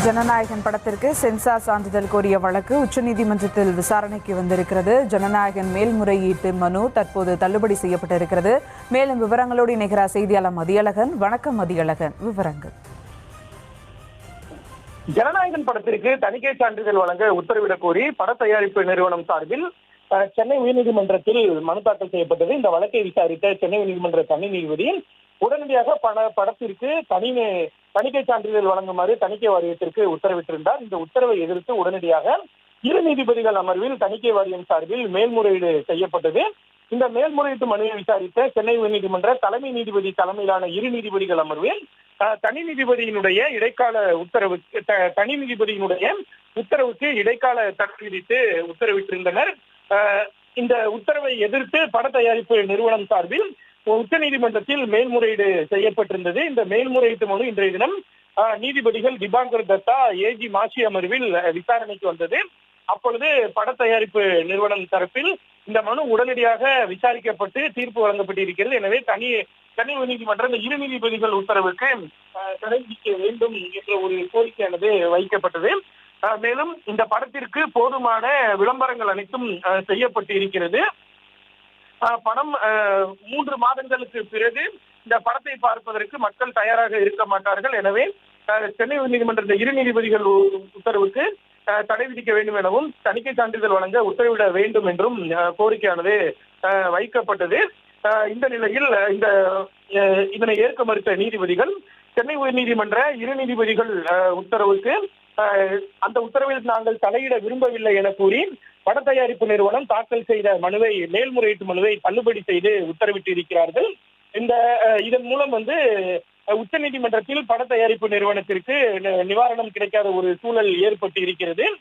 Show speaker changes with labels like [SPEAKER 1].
[SPEAKER 1] ஜனநாயகன் படத்திற்கு சென்சார் சான்றிதழ் கோரிய வழக்கு உச்சநீதிமன்றத்தில் விசாரணைக்கு வந்திருக்கிறது. ஜனநாயகன் மேல்முறையீட்டு மனு தற்போது தள்ளுபடி செய்யப்பட்டிருக்கிறது. மேலும் விவரங்களோடு இணைகிறார் செய்தியாளர் மதியழகன். வணக்கம் மதியழகன், விவரங்கள்.
[SPEAKER 2] ஜனநாயகன் படத்திற்கு தணிக்கை சான்றிதழ் வழங்க உத்தரவிடக் கோரி பட தயாரிப்பு நிறுவனம் சார்பில் சென்னை உயர்நீதிமன்றத்தில் மனு தாக்கல் செய்யப்பட்டது. இந்த வழக்கை விசாரித்த சென்னை உயர்நீதிமன்ற தனி நீதிபதி உடனடியாக படத்திற்கு தணிக்கை சான்றிதழ் வழங்குமாறு தணிக்கை வாரியத்திற்கு உத்தரவிட்டிருந்தார். இந்த உத்தரவை எதிர்த்து உடனடியாக இரு நீதிபதிகள் அமர்வில் தணிக்கை வாரியம் சார்பில் மேல்முறையீடு செய்யப்பட்டது. இந்த மேல்முறையீட்டு மனுவை விசாரித்த சென்னை உயர்நீதிமன்ற தலைமை நீதிபதி தலைமையிலான இரு நீதிபதிகள் அமர்வில் தனி நீதிபதியினுடைய இடைக்கால உத்தரவுக்கு இடைக்கால தடை விதித்து உத்தரவிட்டிருந்தனர். இந்த உத்தரவை எதிர்த்து பட தயாரிப்பு நிறுவனம் சார்பில் உச்ச நீதிமன்றத்தில் மேல்முறையீடு செய்யப்பட்டிருந்தது. இந்த மேல்முறையீட்டு மனு இன்றைய தினம் நீதிபதிகள் திபாங்கர் தத்தா, ஏஜி மாஷி அமர்வில் விசாரணைக்கு வந்தது. அப்பொழுது பட தயாரிப்பு நிறுவனம் தரப்பில் இந்த மனு உடனடியாக விசாரிக்கப்பட்டு தீர்ப்பு வழங்கப்பட்டிருக்கிறது. எனவே சென்னை உயர்நீதிமன்றம் இந்த இரு நீதிபதிகள் உத்தரவுக்கு தடை விதிக்க வேண்டும் என்ற ஒரு கோரிக்கையானது வைக்கப்பட்டது. மேலும் இந்த படத்திற்கு போதுமான விளம்பரங்கள் அனைத்தும் செய்யப்பட்டு இருக்கிறது. படம் 3 மாதங்களுக்கு பிறகு இந்த படத்தை பார்ப்பதற்கு மக்கள் தயாராக இருக்க மாட்டார்கள். எனவே சென்னை உயர்நீதிமன்ற இரு நீதிபதிகள் உத்தரவுக்கு தடை விதிக்க வேண்டும் எனவும் தணிக்கை சான்றிதழ் வழங்க உத்தரவிட வேண்டும் என்றும் கோரிக்கையானது வைக்கப்பட்டது. இந்த நிலையில் இதனை ஏற்க மறுத்த நீதிபதிகள் சென்னை உயர்நீதிமன்ற இரு நீதிபதிகள் உத்தரவுக்கு அந்த உத்தரவில் நாங்கள் தலையிட விரும்பவில்லை என கூறி பட தயாரிப்பு நிறுவனம் தாக்கல் செய்த மேல்முறையீட்டு மனுவை தள்ளுபடி செய்து உத்தரவிட்டு இருக்கிறார்கள். இதன் மூலம் உச்ச நீதிமன்றத்தில் பட தயாரிப்பு நிறுவனத்திற்கு நிவாரணம் கிடைக்காத ஒரு சூழல் ஏற்பட்டு இருக்கிறது.